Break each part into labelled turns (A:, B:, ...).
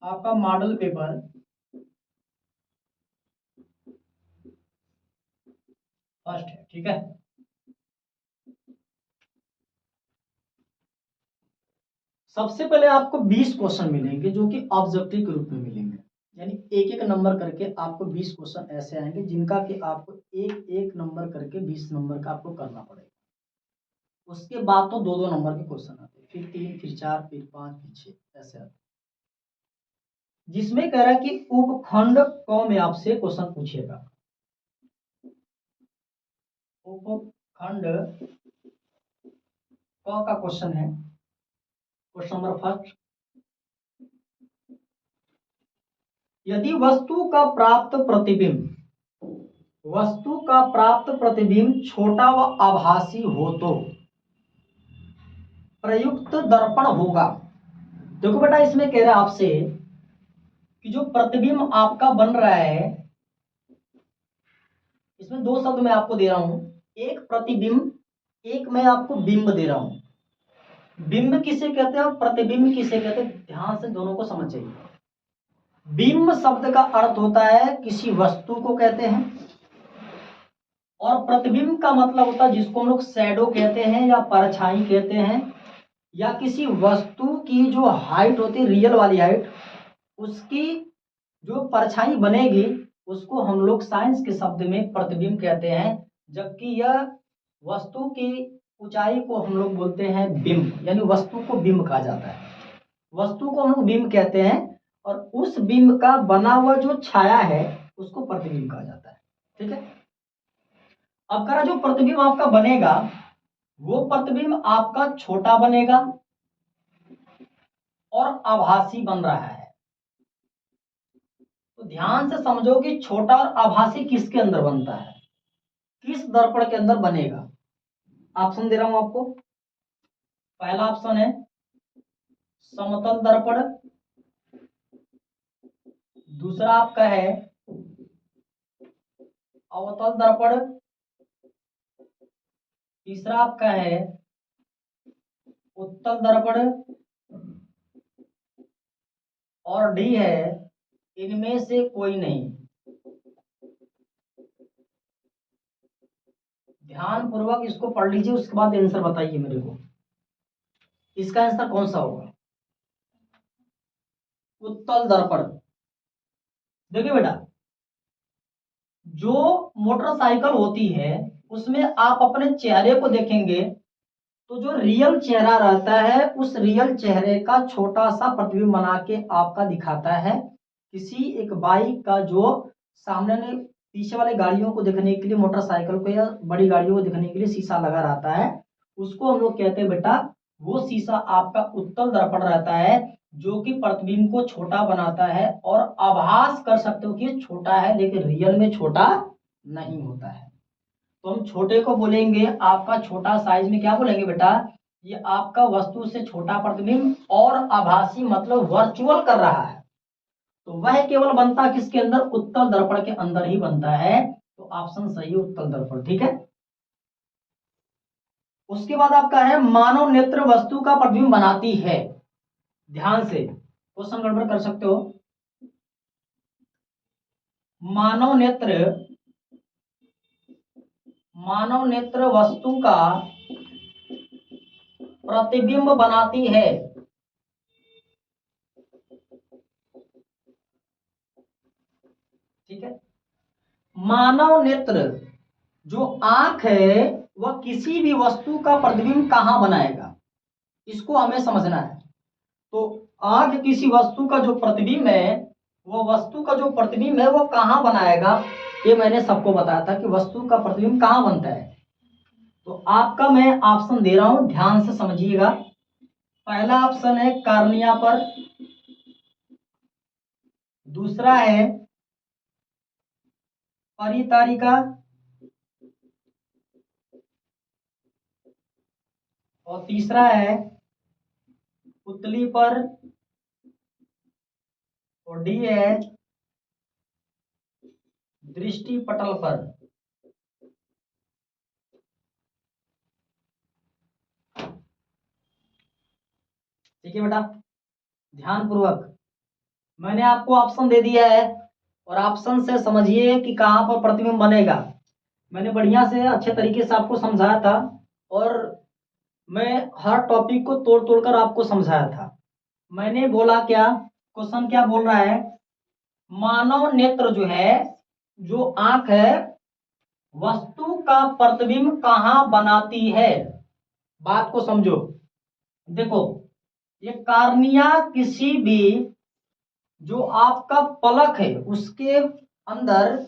A: आपका model paper first है, ठीक है। सबसे पहले आपको 20 क्वेश्चन मिलेंगे जो कि ऑब्जेक्टिव के रूप में मिलेंगे, यानी एक एक नंबर करके आपको 20 क्वेश्चन ऐसे आएंगे जिनका कि आपको एक एक नंबर करके 20 नंबर का आपको करना पड़ेगा। उसके बाद तो दो दो नंबर के क्वेश्चन आते हैं, फिर 3, फिर 4, फिर 5, फिर 6 ऐसे आते हैं। जिसमें कह रहा है कि उपखंड क में आपसे क्वेश्चन पूछेगा। उपखंड क का क्वेश्चन है, क्वेश्चन नंबर फर्स्ट। यदि वस्तु का प्राप्त प्रतिबिंब छोटा व आभासी हो तो प्रयुक्त दर्पण होगा। देखो बेटा, इसमें कह रहा है आपसे कि जो प्रतिबिंब आपका बन रहा है, इसमें दो शब्द मैं आपको दे रहा हूं, एक प्रतिबिंब, एक मैं आपको बिंब दे रहा हूं। बिंब किसे कहते हैं और प्रतिबिंब किसे कहते हैं, ध्यान से दोनों को समझ चाहिए। बिंब शब्द का अर्थ होता है किसी वस्तु को कहते हैं, और प्रतिबिंब का मतलब होता है जिसको हम लोग शैडो कहते हैं या परछाई कहते हैं, या किसी वस्तु की जो हाइट होती है, रियल वाली हाइट, उसकी जो परछाई बनेगी उसको हम लोग साइंस के शब्द में प्रतिबिंब कहते हैं। जबकि यह वस्तु की ऊंचाई को हम लोग बोलते हैं बिंब, यानी वस्तु को बिंब कहा जाता है। वस्तु को हम लोग बिंब कहते हैं और उस बिंब का बना हुआ जो छाया है उसको प्रतिबिंब कहा जाता है, ठीक है। अब करा जो प्रतिबिंब आपका बनेगा वो प्रतिबिंब आपका छोटा बनेगा और आभासी बन रहा है। तो ध्यान से समझो कि छोटा और आभासी किसके अंदर बनता है, किस दर्पण के अंदर बनेगा। ऑप्शन दे रहा हूं आपको। पहला ऑप्शन है समतल दर्पण, दूसरा आपका है अवतल दर्पण, तीसरा आपका है उत्तल दर्पण, और डी है इनमें से कोई नहीं। ध्यान पूर्वक इसको पढ़ लीजिए, उसके बाद आंसर बताइए मेरे को, इसका आंसर कौन सा होगा। उत्तल दर्पण। देखिए बेटा, जो मोटरसाइकिल होती है उसमें आप अपने चेहरे को देखेंगे तो जो रियल चेहरा रहता है उस रियल चेहरे का छोटा सा प्रतिबिंब बना के आपका दिखाता है। किसी एक बाइक का जो सामने ने पीछे वाले गाड़ियों को देखने के लिए, मोटरसाइकिल को या बड़ी गाड़ियों को देखने के लिए शीशा लगा रहता है, उसको हम लोग कहते हैं बेटा, वो शीशा आपका उत्तल दर्पण रहता है, जो कि प्रतिबिंब को छोटा बनाता है और आभास कर सकते हो कि ये छोटा है, लेकिन रियल में छोटा नहीं होता है। तो हम छोटे को बोलेंगे आपका छोटा साइज में क्या बोलेंगे बेटा, ये आपका वस्तु से छोटा प्रतिबिंब, और आभासी मतलब वर्चुअल कर रहा है, तो वह केवल बनता किसके अंदर, उत्तल दर्पण के अंदर ही बनता है। तो ऑप्शन सही है उत्तल दर्पण, ठीक है। उसके बाद आपका है मानव नेत्र वस्तु का प्रतिबिंब बनाती है। ध्यान से क्वेश्चन गड़बड़ कर सकते हो। मानव नेत्र वस्तु का प्रतिबिंब बनाती है। ठीक है। मानव नेत्र जो आंख है वह किसी भी वस्तु का प्रतिबिंब कहां बनाएगा, इसको हमें समझना है। तो आंख किसी वस्तु का जो प्रतिबिंब है, वो वस्तु का जो प्रतिबिंब है वो कहां बनाएगा, ये मैंने सबको बताया था कि वस्तु का प्रतिबिंब कहां बनता है। तो आपका मैं ऑप्शन दे रहा हूं, ध्यान से समझिएगा। पहला ऑप्शन है कार्निया पर, दूसरा है परितारिका, और तीसरा है पुतली पर, और डी है दृष्टि पटल पर। ठीक है बेटा, ध्यान पूर्वक मैंने आपको ऑप्शन दे दिया है और ऑप्शन से समझिए कि कहाँ पर प्रतिबिंब बनेगा। मैंने बढ़िया से अच्छे तरीके से आपको समझाया था और मैं हर टॉपिक को तोड़ तोड़ कर आपको समझाया था। मैंने बोला क्या, क्वेश्चन क्या बोल रहा है, मानव नेत्र जो है, जो आंख है, वस्तु का प्रतिबिंब कहाँ बनाती है। बात को समझो। देखो, ये कार्निया किसी भी जो आपका पलक है उसके अंदर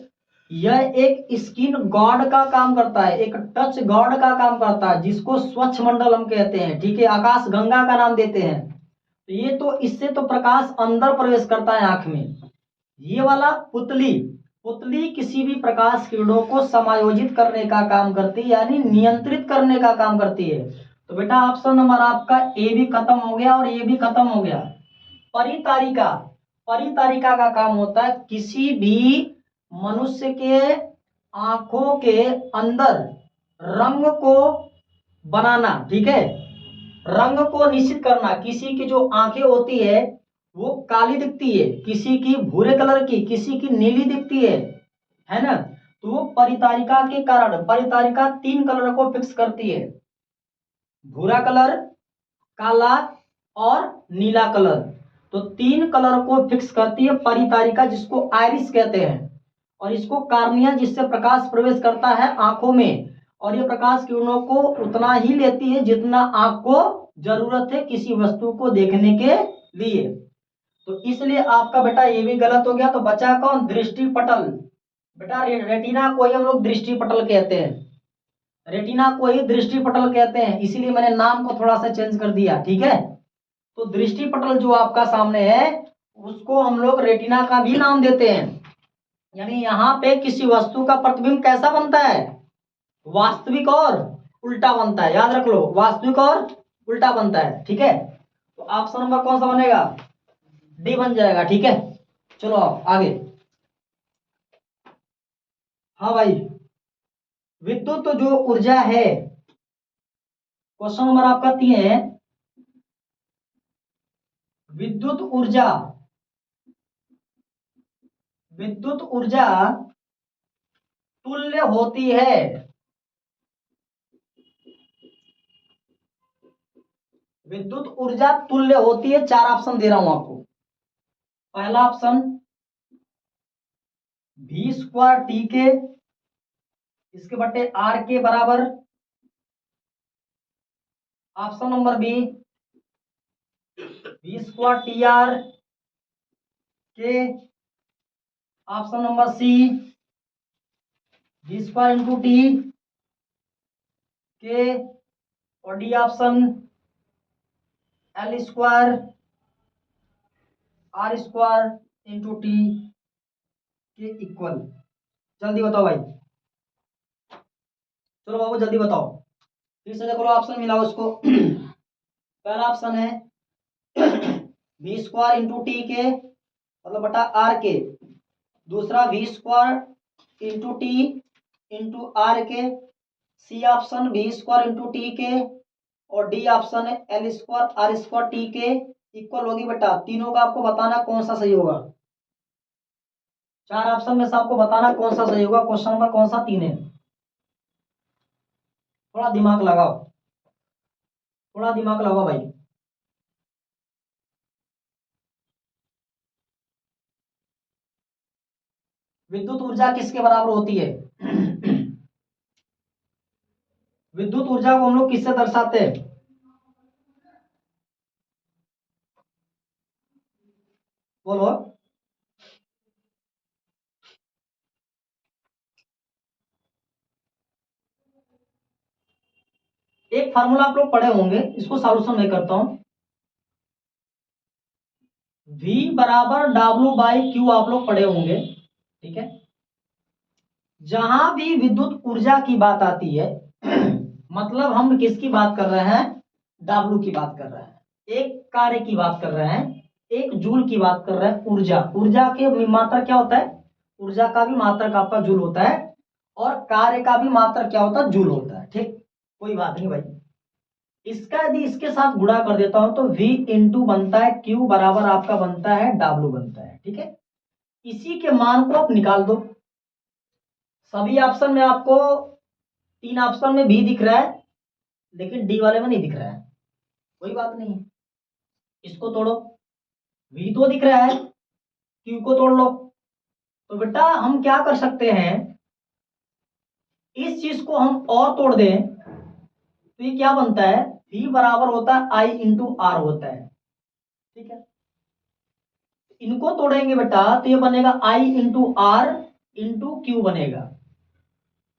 A: यह एक स्किन गार्ड का काम करता है, एक टच गार्ड का काम करता है, जिसको स्वच्छ मंडल हम कहते हैं। ठीक है, आकाश गंगा का नाम देते हैं। तो ये तो इससे तो प्रकाश अंदर प्रवेश करता है आंख में। ये वाला पुतली, पुतली किसी भी प्रकाश किरणों को समायोजित करने का काम करती है, यानी नियंत्रित करने का काम करती है। तो बेटा ऑप्शन नंबर आपका ए भी खत्म हो गया और ये भी खत्म हो गया। परितारिका, परितारिका का काम होता है किसी भी मनुष्य के आंखों के अंदर रंग को बनाना। ठीक है, रंग को निश्चित करना। किसी की जो आंखें होती है वो काली दिखती है, किसी की भूरे कलर की, किसी की नीली दिखती है ना। तो वो परितारिका के कारण, परितारिका 3 कलर को फिक्स करती है, भूरा कलर, काला और नीला कलर। तो 3 कलर को फिक्स करती है परितारिका, जिसको आइरिस कहते हैं। और इसको कार्निया, जिससे प्रकाश प्रवेश करता है आंखों में, और ये प्रकाश किरणों को उतना ही लेती है जितना आंख को जरूरत है किसी वस्तु को देखने के लिए। तो इसलिए आपका बेटा ये भी गलत हो गया। तो बचा कौन, दृष्टि पटल। बेटा रेटिना को ही हम लोग दृष्टि पटल कहते हैं, रेटिना को ही दृष्टि पटल कहते हैं, इसीलिए मैंने नाम को थोड़ा सा चेंज कर दिया। ठीक है, तो दृष्टि पटल जो आपका सामने है उसको हम लोग रेटिना का भी नाम देते हैं। यानी यहाँ पे किसी वस्तु का प्रतिबिंब कैसा बनता है, वास्तविक और उल्टा बनता है। याद रख लो, वास्तविक और उल्टा बनता है। ठीक है, तो ऑप्शन नंबर कौन सा बनेगा, डी बन जाएगा। ठीक है, चलो आगे। हाँ भाई, विद्युत जो ऊर्जा है, क्वेश्चन नंबर आपका 3 है, विद्युत ऊर्जा, विद्युत ऊर्जा तुल्य होती है, विद्युत ऊर्जा तुल्य होती है। 4 ऑप्शन दे रहा हूं आपको। पहला ऑप्शन v² टी के, इसके बटे आर के बराबर। Option number B v² T R के। Option number C v² into T के। और D option L² R² into T के इक्वल। जल्दी बताओ भाई, चलो बाबू जल्दी बताओ। फिर से देखो ऑप्शन मिलाओ उसको। पहला ऑप्शन है v² इंटू टी के मतलब बटा आर के। दूसरा v² into T into are के। C option v² into T के। और डी ऑप्शन है L² R² टी के इक्वल होगी। बेटा तीनों का आपको बताना कौन सा सही होगा। 4 ऑप्शन में से आपको बताना कौन सा सही होगा। क्वेश्चन नंबर कौन सा 3 है, थोड़ा दिमाग लगाओ, थोड़ा दिमाग लगाओ भाई। विद्युत ऊर्जा किसके बराबर होती है? विद्युत ऊर्जा को हम लोग किससे दर्शाते हैं? बोलो। एक फार्मूला आप लोग पढ़े होंगे, इसको सॉल्यूशन मैं करता हूं। V बराबर W/Q आप लोग पढ़े होंगे। ठीक है, जहां भी विद्युत ऊर्जा की बात आती है मतलब हम किसकी बात कर रहे हैं, W की बात कर रहे हैं, एक कार्य की बात कर रहे हैं, एक जूल की बात कर रहे हैं। ऊर्जा, ऊर्जा के मात्रक क्या होता है, ऊर्जा का भी मात्रक आपका जूल होता है और कार्य का भी मात्रक क्या होता है, जूल होता है। ठीक, कोई बात नहीं भाई। इसका यदि इसके साथ गुणा कर देता हूं तो V इंटू बनता है Q बराबर आपका बनता है W बनता है। ठीक है, इसी के मान को आप निकाल दो। सभी ऑप्शन में आपको 3 ऑप्शन में भी दिख रहा है, लेकिन डी वाले में नहीं दिख रहा है, कोई बात नहीं है। इसको तोड़ो, V तो दिख रहा है, Q को तोड़ लो। तो बेटा हम क्या कर सकते हैं, इस चीज को हम और तोड़ दें तो ये क्या बनता है, V बराबर होता है I इंटू आर होता है। ठीक है, इनको तोड़ेंगे बेटा तो ये बनेगा I into R into Q बनेगा,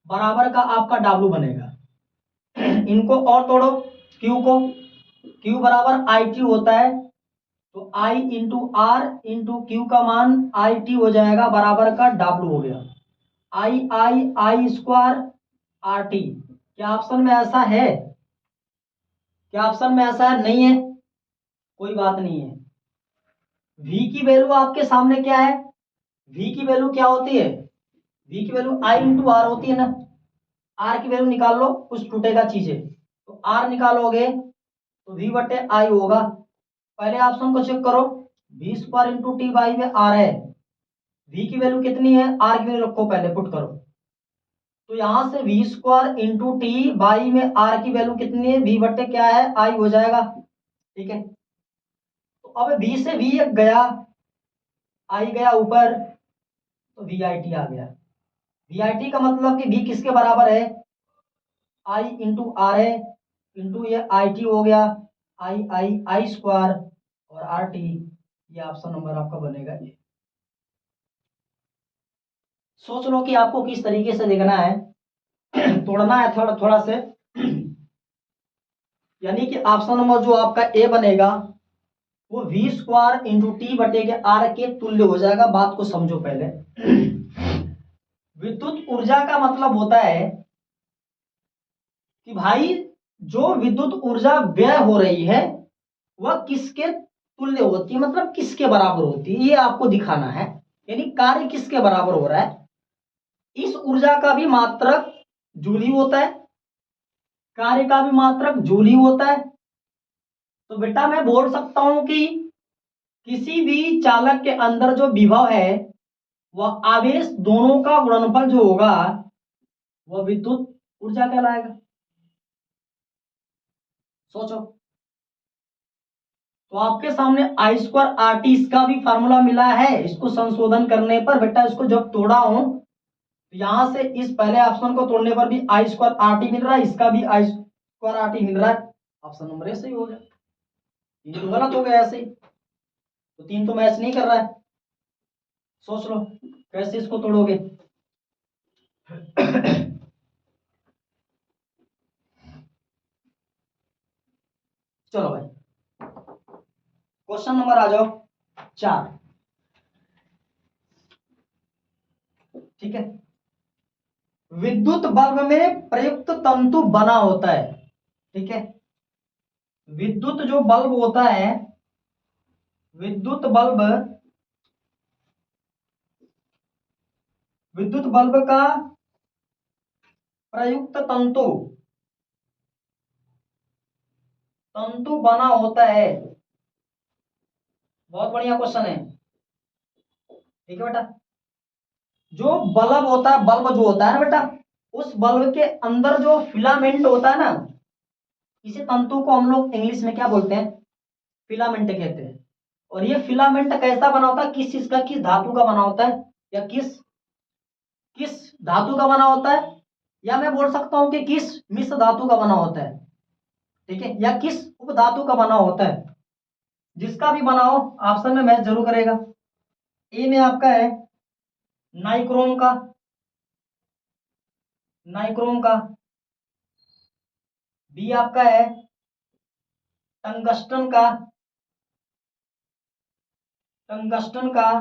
A: बराबर का आपका W बनेगा। इनको और तोड़ो, Q को, Q बराबर आई टी होता है, तो I into R into Q का मान आई टी हो जाएगा, बराबर का W हो गया आई स्क्वायर आर टी। क्या ऑप्शन में ऐसा है, क्या ऑप्शन में ऐसा है, नहीं है, कोई बात नहीं है। V की वैल्यू आपके सामने क्या है, V की वैल्यू क्या होती है, V की वैल्यू I इंटू आर होती है ना। R की वैल्यू निकाल लो, कुछ टूटेगा चीजें, तो R निकालोगे तो V बटे I होगा। पहले ऑप्शन को चेक करो, V square into T by में R है, V की वैल्यू कितनी है, R की वैल्यू रखो, पहले पुट करो। तो यहां से V square into T by में R की वैल्यू कितनी है, V बटे क्या है I हो जाएगा। ठीक है, तो अब V से V गया, I गया ऊपर, तो वी आई टी आ गया। वी आई टी का मतलब कि V किसके बराबर है, I इंटू आर है, इंटू ये आई टी हो गया, आई स्क्वायर और आर टी। ये ऑप्शन नंबर आपका बनेगा ये। सोच लो कि आपको किस तरीके से देखना है, तोड़ना है थोड़ा थोड़ा से। यानी कि ऑप्शन नंबर जो आपका ए बनेगा वो V स्क्वायर इंटू टी बटे के आर के तुल्य हो जाएगा। बात को समझो पहले। विद्युत ऊर्जा का मतलब होता है कि भाई जो विद्युत ऊर्जा व्यय हो रही है वह किसके तुल्य होती है, मतलब किसके बराबर होती है, ये आपको दिखाना है। यानी कार्य किसके बराबर हो रहा है। इस ऊर्जा का भी मात्रक जूल ही होता है, कार्य का भी मात्रक जूल ही होता है। तो बेटा मैं बोल सकता हूं कि किसी भी चालक के अंदर जो विभव है वह आवेश दोनों का गुणनफल जो होगा वह विद्युत ऊर्जा कहलाएगा। सोचो, तो आपके सामने आई स्क्वायर आर टी इसका भी फार्मूला मिला है। इसको संशोधन करने पर बेटा इसको जब तोड़ा हूं तो यहां से इस पहले ऑप्शन को तोड़ने पर भी आई स्क्वायर आर टी मिल रहा है, इसका भी आई स्क्वायर आर टी मिल रहा है। ऑप्शन नंबर ए सही हो गया, तीन तो गलत हो गया ऐसे ही, तो तीन तो मैच नहीं कर रहा है। सोच लो कैसे इसको तोड़ोगे। चलो भाई क्वेश्चन नंबर आ जाओ 4। ठीक है, विद्युत बल्ब में प्रयुक्त तंतु बना होता है। ठीक है, विद्युत जो बल्ब होता है, विद्युत बल्ब, विद्युत बल्ब का प्रयुक्त तंतु, तंतु बना होता है। बहुत बढ़िया क्वेश्चन है। ठीक है बेटा, जो बल्ब होता है, बल्ब जो होता है ना बेटा, उस बल्ब के अंदर जो फिलामेंट होता है ना, इसे तंतु को हम लोग इंग्लिश में क्या बोलते हैं, फिलामेंट कहते हैं। और ये फिलामेंट कैसा बना होता है, किस चीज का, किस धातु का बना होता है, या किस किस धातु का बना होता है, या मैं बोल सकता हूं कि किस मिश्र धातु का बना होता है। ठीक है, या किस उप धातु का बना होता है। जिसका भी बना हो ऑप्शन में मैच जरूर करेगा। ए में आपका है नाइक्रोम का, नाइक्रोम का। बी आपका है टंगस्टन का, टंगस्टन का।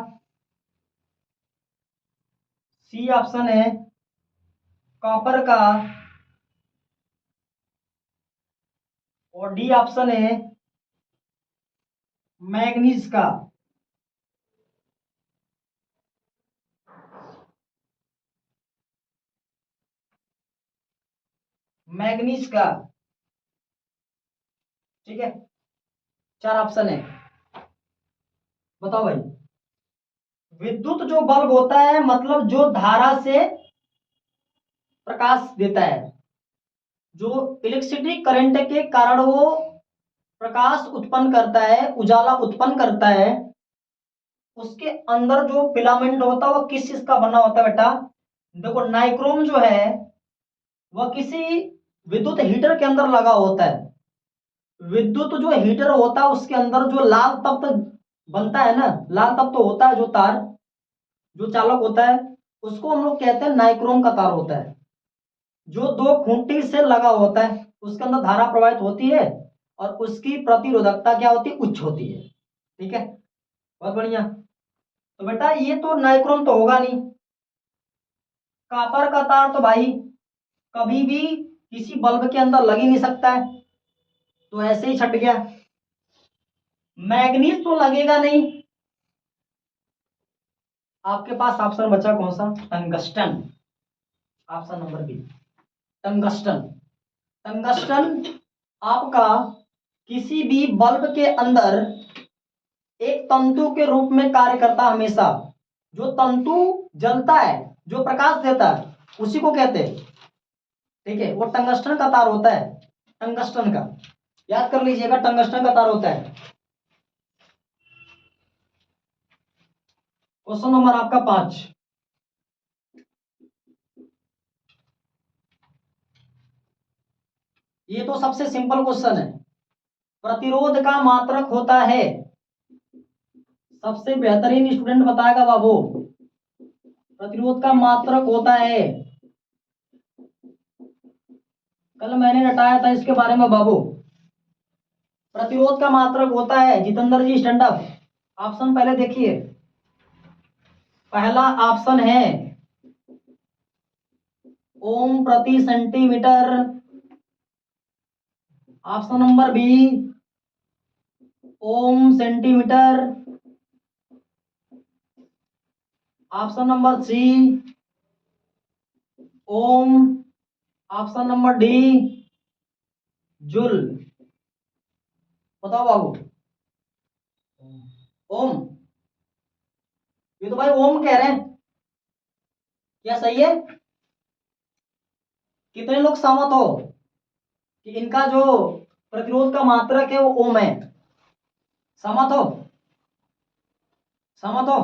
A: सी ऑप्शन है कॉपर का, और डी ऑप्शन है मैग्नीज का। मैग्नीज का। ठीक है, 4 ऑप्शन है। बताओ भाई। विद्युत जो बल्ब होता है मतलब जो धारा से प्रकाश देता है, जो इलेक्ट्रिसिटी करंट के कारण वो प्रकाश उत्पन्न करता है, उजाला उत्पन्न करता है, उसके अंदर जो फिलामेंट होता है वो किस चीज का बना होता है बेटा? देखो नाइक्रोम जो है वह किसी विद्युत हीटर के अंदर लगा होता है। विद्युत जो हीटर होता है उसके अंदर जो लाल तत्व बनता है ना, लाल तत्व होता है, जो तार जो चालक होता है, उसको हम लोग कहते हैं नाइक्रोम का तार होता है, जो 2 खूंटी से लगा होता है, उसके अंदर धारा प्रवाहित होती है और उसकी प्रतिरोधकता क्या होती है? उच्च होती है। ठीक है, बहुत बढ़िया। तो बेटा ये तो नाइक्रोम तो होगा नहीं। कॉपर का तार तो भाई कभी भी किसी बल्ब के अंदर लग ही नहीं सकता है, तो ऐसे ही छट गया। मैग्नीज तो लगेगा नहीं। आपके पास ऑप्शन बचा कौन सा? Tungsten. Option number B, tungsten. Tungsten आपका किसी भी बल्ब के अंदर एक तंतु के रूप में कार्य करता है हमेशा। जो तंतु जलता है, जो प्रकाश देता है, उसी को कहते हैं। ठीक है, वो टंगस्टन का तार होता है, टंगस्टन का। याद कर लीजिएगा, टंगस्टन का तार होता है। क्वेश्चन नंबर आपका 5। ये तो सबसे सिंपल क्वेश्चन है। प्रतिरोध का मात्रक होता है, सबसे बेहतरीन स्टूडेंट बताएगा बाबू। प्रतिरोध का मात्रक होता है, कल मैंने रटाया था इसके बारे में बाबू। प्रतिरोध का मात्रक होता है Jitendra ji, stand up. Option पहले देखिए। पहला ऑप्शन है ओम प्रति centimetre. Option number B ohm centimetre. Option number C ohm. Option number D joule. बताओ बाबू। ओम। ये तो भाई ओम कह रहे हैं, क्या सही है? कितने लोग सहमत हो कि इनका जो प्रतिरोध का मात्रक है वो ओम है? सहमत हो? सहमत हो?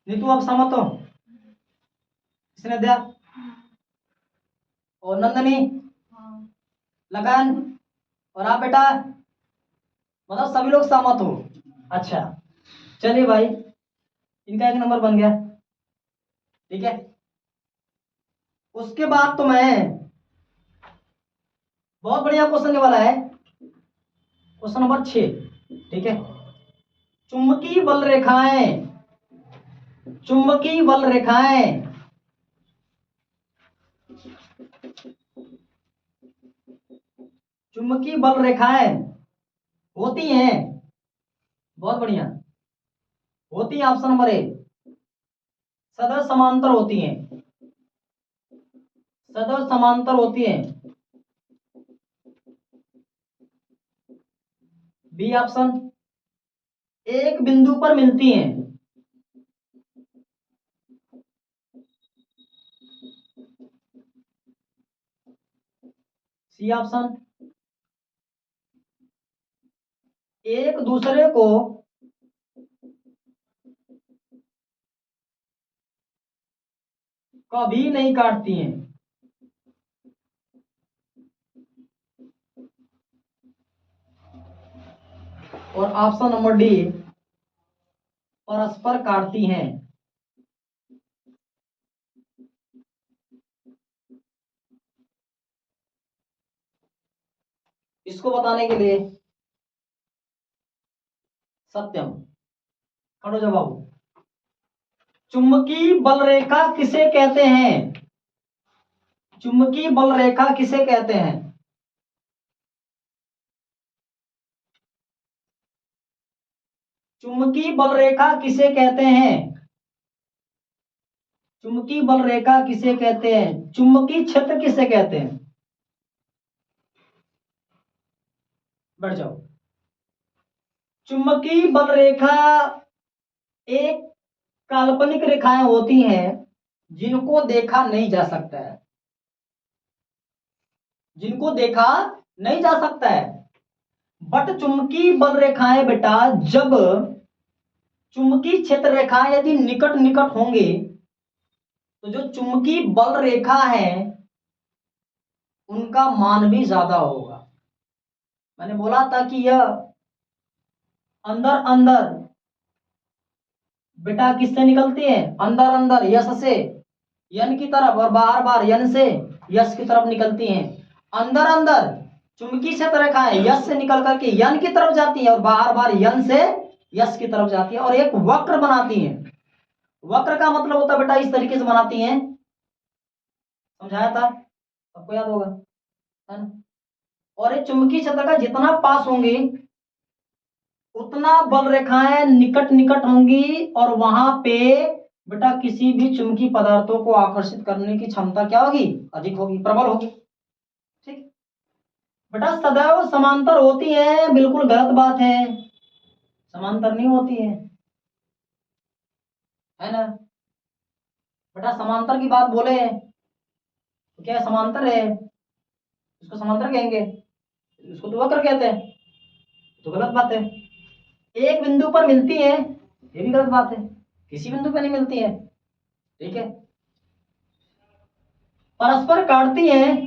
A: नीतू आप सहमत हो? किसने दिया? और नंदनी? लगन? और आप बेटा? मतलब सभी लोग सहमत हो? अच्छा, चलिए भाई, इनका 1 नंबर बन गया। ठीक है, उसके बाद तो मैं बहुत बढ़िया क्वेश्चन ये वाला है, क्वेश्चन नंबर 6। ठीक है, चुंबकीय बल रेखाएं, चुंबकीय बल रेखाएं चुंबकीय बल रेखाएं होती हैं। बहुत बढ़िया, होती है। ऑप्शन नंबर ए सदैव समांतर होती हैं, सदैव समांतर होती हैं। बी ऑप्शन एक बिंदु पर मिलती हैं। सी ऑप्शन एक दूसरे को कभी नहीं काटती हैं। और ऑप्शन नंबर डी परस्पर काटती हैं। इसको बताने के लिए सत्यम खड़ो जवाब। चुंबकीय बल रेखा किसे कहते हैं? चुंबकीय बल रेखा किसे कहते हैं? चुंबकीय बल रेखा किसे कहते हैं? चुंबकीय बल रेखा किसे कहते हैं? चुंबकीय क्षेत्र किसे कहते हैं? बढ़ जाओ। चुंबकीय बल रेखा एक काल्पनिक रेखाएं होती हैं जिनको देखा नहीं जा सकता है, जिनको देखा नहीं जा सकता है। बट चुंबकीय बल रेखाएं बेटा, जब चुंबकीय क्षेत्र रेखाएं यदि निकट निकट होंगे तो जो चुंबकीय बल रेखा है उनका मान भी ज्यादा होगा। मैंने बोला था कि यह अंदर अंदर बेटा किससे निकलती है, अंदर अंदर यश से यन की तरफ, और बाहर बाहर यन से यश की तरफ निकलती हैं। अंदर अंदर चुंबकीय क्षेत्र रेखाएं यश से निकल करके यन की तरफ जाती है और बाहर बाहर यन से यश की तरफ जाती है और एक वक्र बनाती हैं। वक्र का मतलब होता है बेटा इस तरीके से बनाती हैं, समझाया था, सबको याद होगा, है ना। और ये चुंबकीय क्षेत्र का जितना पास होंगी उतना बल रेखाएं निकट निकट होंगी और वहां पे बेटा किसी भी चुंबकीय पदार्थों को आकर्षित करने की क्षमता क्या होगी, अधिक होगी, प्रबल होगी। ठीक बेटा, सदैव समांतर होती है, बिल्कुल गलत बात है, समांतर नहीं होती है ना। बेटा समांतर की बात बोले तो क्या समांतर है, इसको समांतर कहेंगे, इसको तो वक्र कहते हैं, तो गलत बात है। एक बिंदु पर मिलती है, ये भी गलत बात है, किसी बिंदु पर नहीं मिलती है। ठीक है, परस्पर काटती हैं,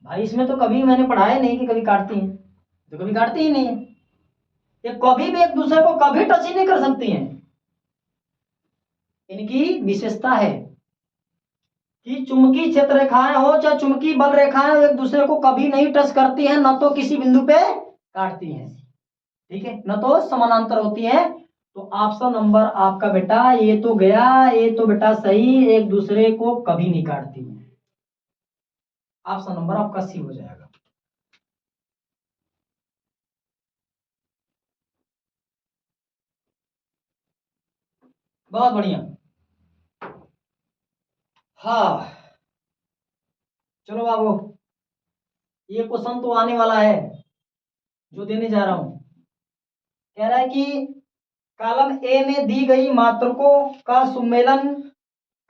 A: भाई इसमें तो कभी मैंने पढ़ाया नहीं कि कभी काटती हैं, तो कभी काटती ही नहीं है। ये कभी भी एक दूसरे को कभी टच ही नहीं कर सकती हैं। इनकी विशेषता है कि चुंबकीय क्षेत्र रेखाएं हो चाहे चुंबकीय बल रेखाएं एक दूसरे को कभी नहीं टच करती हैं, न तो किसी बिंदु पे काटती हैं, ठीक है, न तो समानांतर होती है। तो ऑप्शन नंबर आपका बेटा ये तो गया, ये तो बेटा सही, एक दूसरे को कभी नहीं काटती है। ऑप्शन नंबर आपका सी हो जाएगा। बहुत बढ़िया। हाँ चलो बाबू, ये क्वेश्चन तो आने वाला है जो देने जा रहा हूं। कह रहा है कि कॉलम ए में दी गई मात्रकों का सुमेलन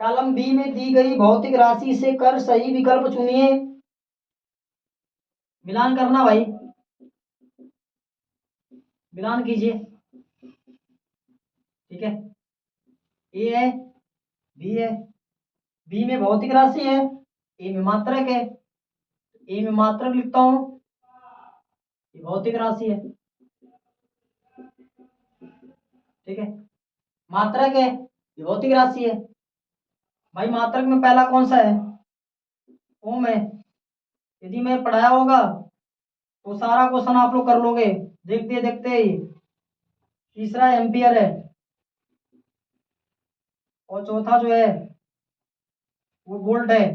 A: कॉलम बी में दी गई भौतिक राशि से कर सही विकल्प चुनिए। मिलान करना भाई, मिलान कीजिए। ठीक है, ए है, बी है, बी में भौतिक राशि है, ए में मात्रक है, ए में मात्रक लिखता हूं, ये भौतिक राशि है। ठीक है, मात्रक है, ये भौतिक राशि है। भाई मात्रक में पहला कौन सा है, ओम है। यदि मैं पढ़ाया होगा तो सारा क्वेश्चन आप लोग कर लोगे देखते देखते ही। तीसरा एम्पियर है और चौथा जो है वो वोल्ट है।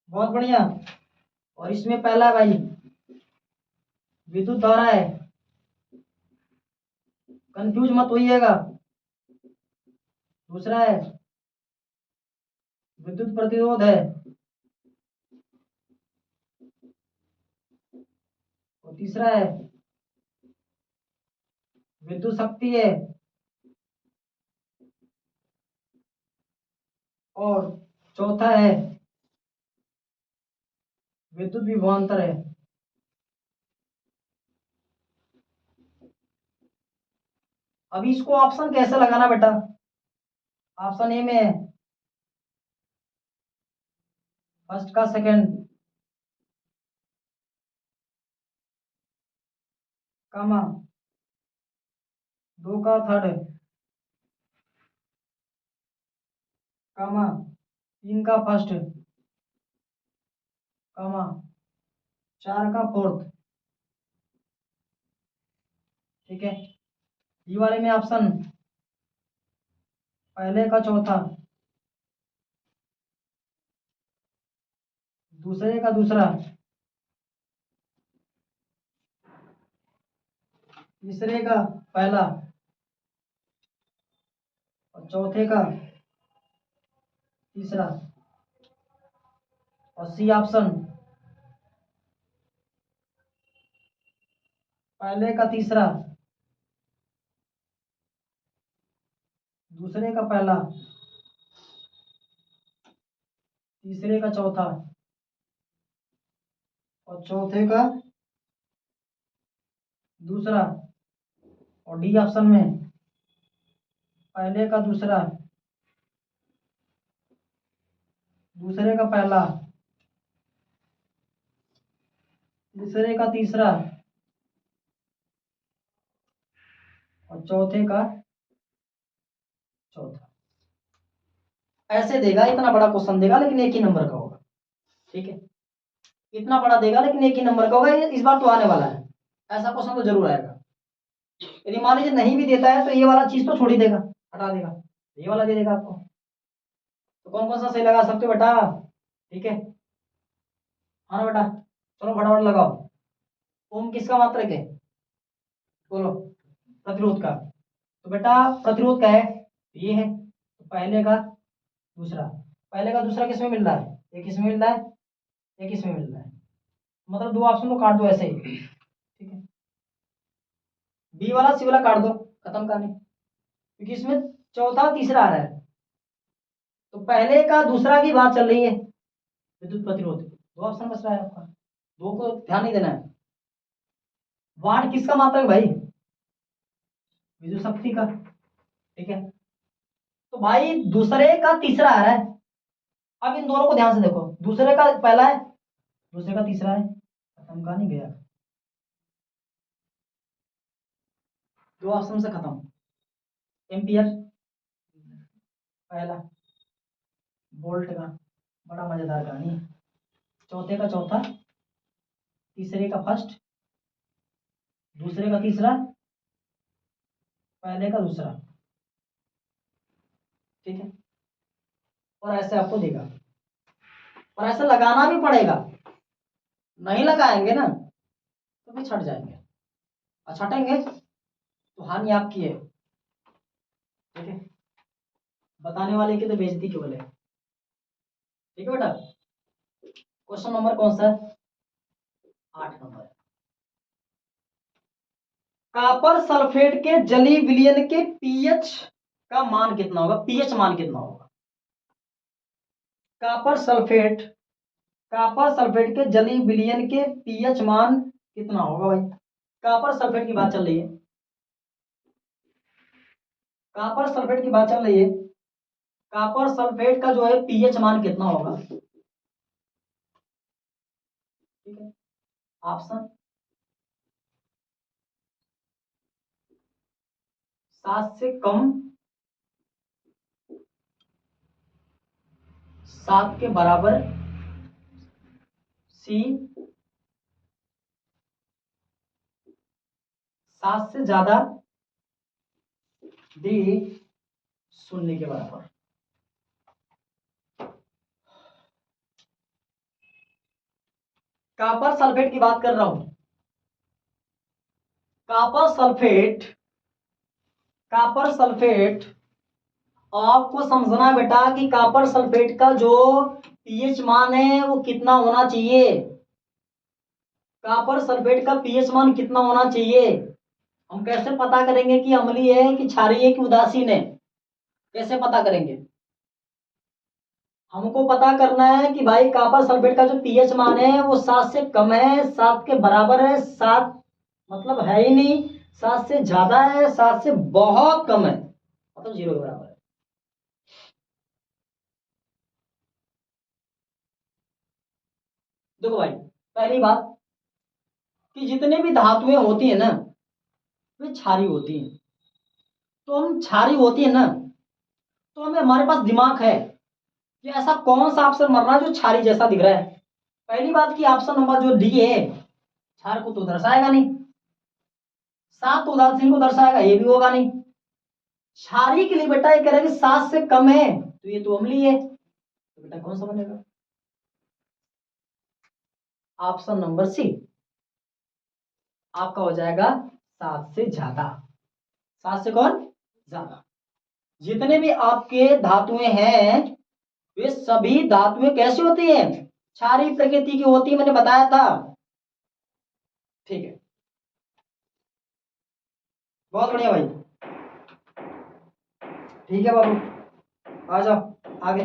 A: बहुत बढ़िया। और इसमें पहला भाई विद्युत धारा है, कंफ्यूज मत होइएगा। दूसरा है विद्युत प्रतिरोध है और तीसरा है विद्युत शक्ति है और चौथा है विद्युत विभवांतर है। अभी इसको ऑप्शन कैसे लगाना बेटा, ऑप्शन ए में है फर्स्ट का सेकंड, कामा दो का थर्ड, कामा तीन का फर्स्ट, कामा चार का फोर्थ। ठीक है, ये वाले में ऑप्शन पहले का चौथा, दूसरे का दूसरा, तीसरे का पहला और चौथे का तीसरा और सी ऑप्शन पहले का तीसरा, दूसरे का पहला, तीसरे का चौथा और चौथे का दूसरा। और डी ऑप्शन में पहले का दूसरा, दूसरे का पहला, तीसरे का तीसरा और चौथे का चौथा। ऐसे देगा, इतना बड़ा क्वेश्चन देगा लेकिन एक ही नंबर का होगा। ठीक है, इतना बड़ा देगा लेकिन एक ही नंबर का होगा। इस बार तो आने वाला है, ऐसा क्वेश्चन तो जरूर आएगा। यदि मान लीजिए नहीं भी देता है तो ये वाला चीज तो छोड़ ही देगा, हटा देगा, ये वाला दे देगा आपको। तो कौन कौन सा सही लगा सकते हो बेटा? ठीक है, हाँ बेटा, चलो फटाफट लगाओ। ओम किसका मात्रक है? बोलो। प्रतिरोध का। तो बेटा प्रतिरोध का है, ये है। तो पहले का दूसरा, पहले का दूसरा किसमें मिल रहा है? एक इसमें मिल रहा है, एक इसमें मिल रहा है, मतलब दो ऑप्शन तो काट दो ऐसे ही। ठीक है, बी वाला सी वाला काट दो, खत्म कहानी। क्योंकि इसमें चौथा तीसरा आ रहा है, तो पहले का दूसरा की बात चल रही है। विद्युत प्रतिरोध, दो ऑप्शन बच रहा है आपका, दो को ध्यान नहीं देना है। वाट किसका मात्रक भाई? विद्युत शक्ति का। ठीक है, तो भाई दूसरे का तीसरा आ रहा है। अब इन दोनों को ध्यान से देखो, दूसरे का पहला है, दूसरे का तीसरा है, खत्म कहानी गया, दो ऑप्शन से खत्म। एम्पियर पहला, वोल्ट का, बड़ा मजेदार कहानी है। चौथे का चौथा, तीसरे का फर्स्ट, दूसरे का तीसरा, पहले का दूसरा। ठीक है, और ऐसे आपको देगा, और ऐसे लगाना भी पड़ेगा। नहीं लगाएंगे ना तो भी छट जाएंगे, और छटेंगे तो हानि आपकी है। ठीक है, बताने वाले की तो बेइज्जती क्यों बोले। ठीक है बेटा, क्वेश्चन नंबर कौन सा है? 8 नंबर। कॉपर सल्फेट के जलीय विलयन के पीएच का मान कितना होगा? पीएच मान कितना होगा? कॉपर सल्फेट, कॉपर सल्फेट के जलीय विलयन के पीएच मान कितना होगा भाई? कॉपर सल्फेट की बात चल रही है, कॉपर सल्फेट की बात चल रही है। कॉपर सल्फेट का जो है पीएच मान कितना होगा? ठीक है, ऑप्शन 7 से कम, 7 के बराबर, सी 7 से ज्यादा, डी 0 के बराबर। कॉपर सल्फेट की बात कर रहा हूं। कॉपर सल्फेट, कॉपर सल्फेट आपको समझना है बेटा कि कॉपर सल्फेट का जो पीएच मान है वो कितना होना चाहिए। कॉपर सल्फेट का पीएच मान कितना होना चाहिए? हम कैसे पता करेंगे कि अम्लीय है कि क्षारीय है कि उदासीन है? कैसे पता करेंगे? हमको पता करना है कि भाई कॉपर सल्फेट का जो पीएच मान है वो 7 से कम है, 7 के बराबर है, 7 मतलब है ही नहीं, 7 से ज्यादा है, 7 से बहुत कम है, मतलब 0 के बराबर है। देखो भाई, पहली बात कि जितने भी धातुएं होती है ना वे क्षारीय होती हैं। तो हम क्षारीय होती है ना, तो हमें, हमारे पास दिमाग है कि ऐसा कौन सा ऑप्शन मर रहा है जो क्षारीय जैसा दिख रहा है। पहली बात कि ऑप्शन नंबर जो डी है क्षार को तो दर्शाएगा नहीं, 7 तो उदासीन को दर्शाएगा, ये भी होगा नहीं। क्षारीय के लिए बेटा ये कह रहा है कि 7 से कम है तो ये तो अम्लीय है, तो बेटा कौन सा बनेगा? ऑप्शन नंबर सी आपका हो जाएगा 7 से ज्यादा। 7 से कौन? ज्यादा। जितने भी आपके धातुएं हैं वे सभी धातुएं कैसी होती हैं? क्षारीय प्रकृति की होती है, मैंने बताया था। ठीक है, बहुत बढ़िया भाई, ठीक है बाबू, आ जाओ आगे।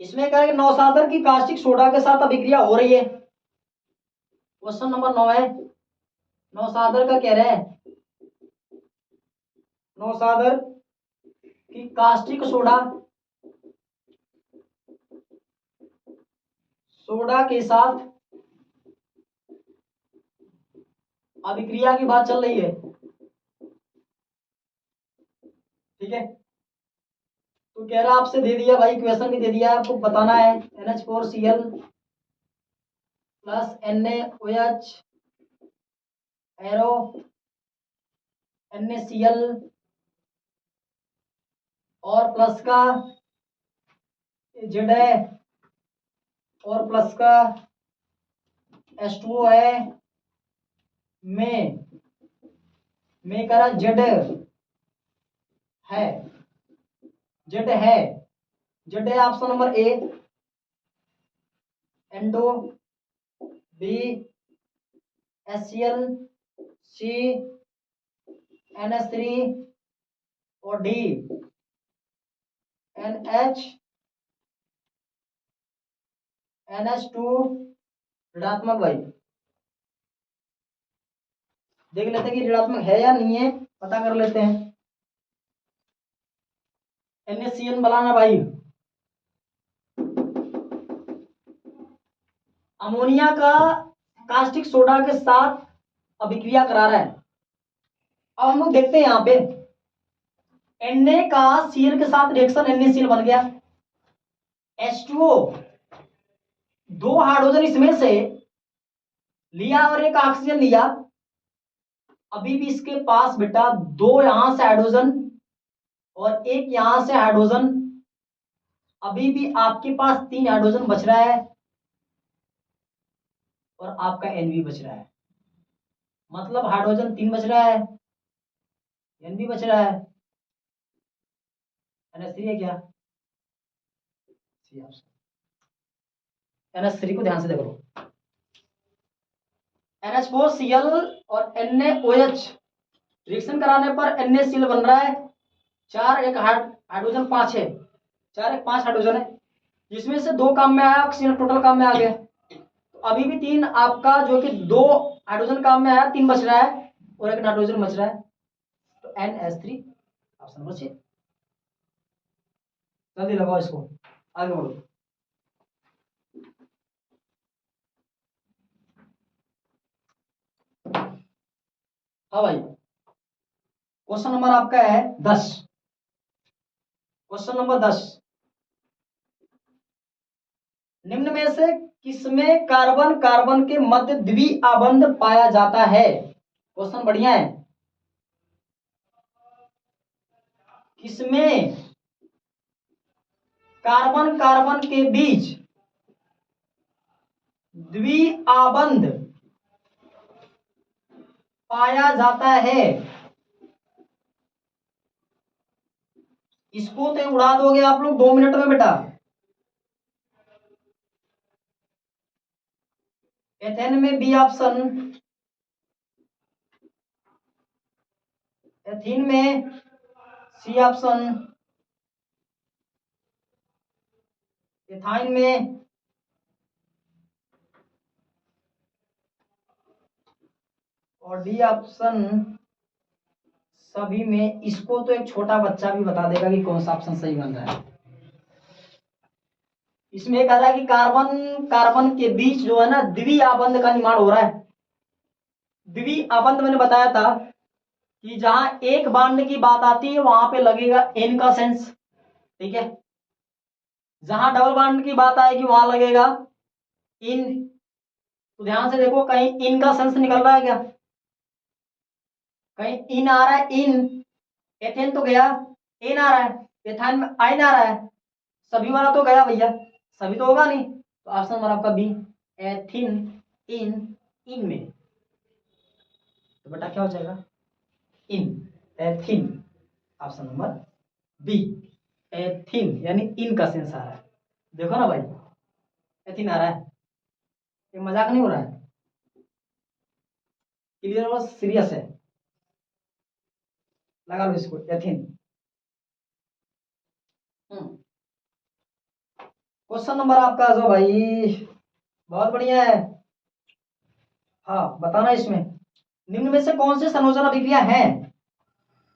A: इसमें क्या है कि नौसादर की कास्टिक सोडा के साथ अभिक्रिया हो रही है। क्वेश्चन नंबर 9 है, नौसादर का कह रहे हैं, नौसादर की कास्टिक सोडा के साथ अभिक्रिया की बात चल रही है, ठीक है। तो कह रहा आपसे दे दिया भाई, क्वेश्चन भी दे दिया, आपको बताना है NH4Cl plus NaOH arrow NaCl और प्लस का जेड है और प्लस का H2O है, में करा जेड है, जेड है, जेड है ऑप्शन नंबर ए, एंडो, बी HCl, सी NH3 और डी NH2 ऋणात्मक। भाई देख लेते हैं कि ऋणात्मक है या नहीं है, पता कर लेते हैं। NaCl बनाना भाई, अमोनिया का कास्टिक सोडा के साथ अभिक्रिया करा रहा है। अब हम लोग देखते हैं यहाँ पे Na का Cl के साथ रिएक्शन NaCl बन गया, H2O दो हाइड्रोजन इसमें से लिया और एक ऑक्सीजन लिया, अभी भी इसके पास बेटा दो यहां से हाइड्रोजन और एक यहां से हाइड्रोजन, अभी भी आपके पास 3 हाइड्रोजन बच रहा है और आपका Nb बच रहा है, मतलब हाइड्रोजन 3 बच रहा है, Nb बच रहा है, NH3 है क्या, सी ऑप्शन। NH3 को ध्यान से देखो, NH4Cl और NaOH रिएक्शन कराने पर NaCl बन रहा है, 4 एक हाइड्रोजन 5 है, 4 एक 5 हाइड्रोजन है, जिसमें से 2 काम में आया, ऑक्सीजन टोटल काम में आ गया। तो अभी भी 3 आपका जो कि 2 हाइड्रोजन काम में आया, 3 बच रहा है और एक नाइट्रोजन बच रहा है, तो NH3 ऑप्शन नंबर 6। जल्दी लगाओ इसको, आगे बढ़ो। हाँ भाई, क्वेश्चन नंबर आपका है 10, क्वेश्चन नंबर 10, निम्न में से किसमें कार्बन कार्बन के मध्य द्विआबंध पाया जाता है। क्वेश्चन बढ़िया है, किसमें कार्बन कार्बन के बीच द्विआबंध पाया जाता है। इसको तो उड़ा दोगे आप लोग 2 मिनट में बेटा। एथेन में बी ऑप्शन, एथीन में सी ऑप्शन, एथाइन में और डी ऑप्शन सभी में। इसको तो एक छोटा बच्चा भी बता देगा कि कौन सा ऑप्शन सही बन रहा है। इसमें कह रहा है कि कार्बन कार्बन के बीच जो है ना द्विआबंध का निर्माण हो रहा है। द्विआबंध मैंने बताया था कि जहां एक बांड की बात आती है वहां पे लगेगा एन का सेंस, ठीक है। जहां डबल बांड की बात आएगी वहां लगेगा इन। तो ध्यान से देखो, कहीं इन का सेंस निकल रहा है क्या, कहीं इन आ रहा है, इन। एथेन तो गया, एन आ रहा है, एथाइन में आइन आ रहा है, सभी वाला तो गया भैया, सभी तो होगा नहीं। तो ऑप्शन नंबर आपका बी, एथिन इन, इन में। तो बेटा क्या हो जाएगा, इन, ethyne, option number B, ethyne, यानी इन का सेंस आ रहा है। देखो ना भाई, एथिन आ रहा है, ये मजाक नहीं हो रहा है, क्लियर और सीरियस है। लगा लो इसको, एथिन। क्वेश्चन नंबर आपका जो भाई बहुत बढ़िया है। हाँ बताना इसमें, निम्न में से कौन से संयोजन अभिक्रिया है?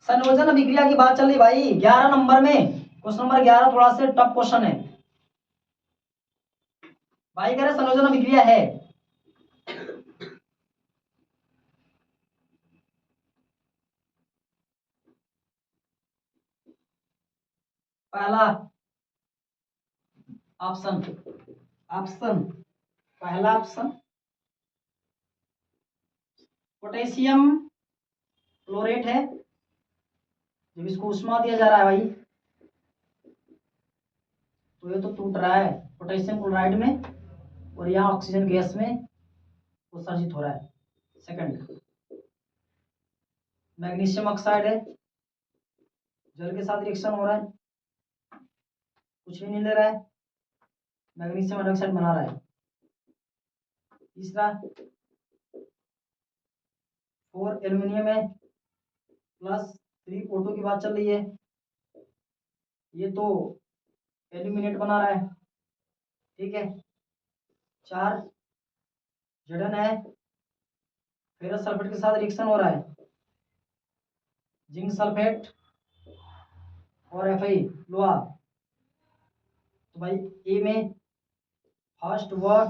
A: संयोजन अभिक्रिया की बात चल रही भाई 11 नंबर में, क्वेश्चन नंबर 11 थोड़ा सा टफ क्वेश्चन है भाई, कह रहे संयोजन अभिक्रिया है। पहला ऑप्शन, पहला ऑप्शन पोटेशियम क्लोरेट है। जब इसको उष्मा दिया जा रहा है भाई तो ये तो टूट रहा है पोटेशियम क्लोराइड में, और यहाँ ऑक्सीजन गैस में उत्सर्जित हो रहा है। सेकंड, मैग्नीशियम ऑक्साइड है, जल के साथ रिएक्शन हो रहा है, कुछ भी नहीं ले रहा है, मैग्नीशियम हाइड्रोक्साइड बना रहा है। तीसरा, 4 एल्यूमिनियम है प्लस 3 O2 की बात चल रही है, ये तो एल्यूमिनेट बना रहा है, ठीक है। 4 जड़न है, फेरस सल्फेट के साथ रिएक्शन हो रहा है, जिंक सल्फेट और Fe लोहा। तो भाई ए में फर्स्ट व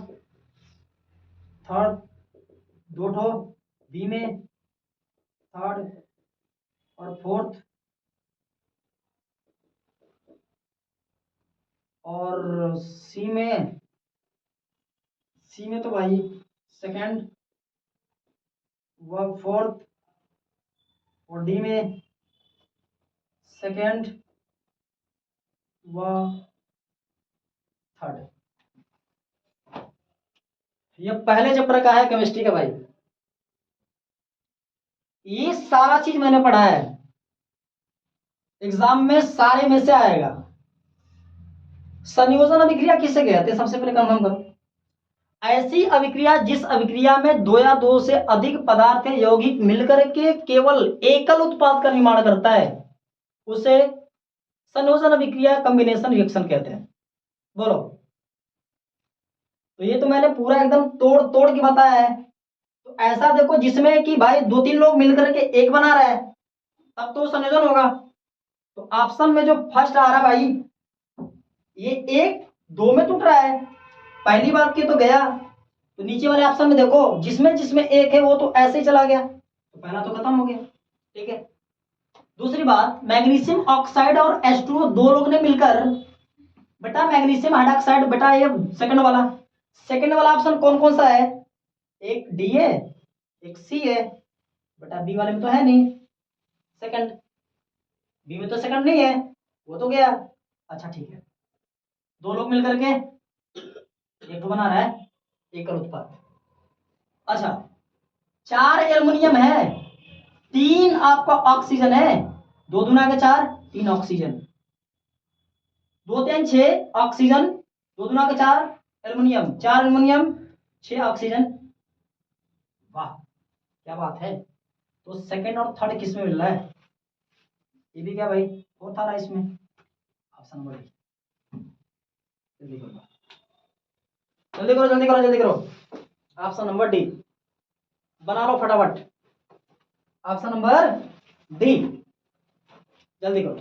A: थर्ड दो ठो, बी में थर्ड और फोर्थ, और सी में तो भाई सेकंड व फोर्थ, और डी में सेकंड व थर्ड। ये पहले चैप्टर का है केमिस्ट्री का भाई, ये सारा चीज मैंने पढ़ा है, एग्जाम में सारे में से आएगा। संयोजन अभिक्रिया किसे कहते हैं सबसे पहले कंफर्म करो। ऐसी अभिक्रिया जिस अभिक्रिया में दो या दो से अधिक पदार्थ यौगिक मिलकर के केवल एकल उत्पाद का निर्माण करता है उसे संयोजन अभिक्रिया कॉम्बिनेशन रिएक्शन कहते हैं। बोलो। तो ये तो मैंने पूरा एकदम तोड़ तोड़ के बताया है। तो ऐसा देखो जिसमें कि भाई 2-3 लोग मिलकर के एक बना रहा है तब तो संयोजन होगा। तो ऑप्शन में जो फर्स्ट आ रहा है भाई ये 1-2 में टूट रहा है, पहली बात की तो गया। तो नीचे वाले ऑप्शन में देखो जिसमें जिसमें एक है वो तो ऐसे ही चला गया, तो पहला तो खत्म हो गया, ठीक है। दूसरी बात, मैग्नीशियम ऑक्साइड और H2O दो लोग ने मिलकर बेटा मैग्नीशियम हाइड्रोक्साइड, बेटा ये सेकंड वाला ऑप्शन कौन कौन सा है? एक डी है, एक सी है, बेटा बी वाले में तो है नहीं सेकंड, बी में तो सेकंड नहीं है, वो तो गया। अच्छा ठीक है, दो लोग मिलकर के एक बना रहा है एकल उत्पाद। अच्छा 4 एल्युमिनियम है, 3 आपका ऑक्सीजन है, 2 दूना के 4, 3 ऑक्सीजन, 2 3 6 ऑक्सीजन, 2 दूना के 4 एल्युमिनियम, 4 एल्युमिनियम 6 ऑक्सीजन। वाह क्या बात है। तो सेकंड और थर्ड किस में मिल रहा है? ये भी क्या भाई फोर्थ आ रहा है इसमें, ऑप्शन नंबर डी। जल्दी करो जल्दी करो जल्दी करो जल्दी करो, ऑप्शन नंबर डी बना लो फटाफट, ऑप्शन नंबर डी जल्दी करो।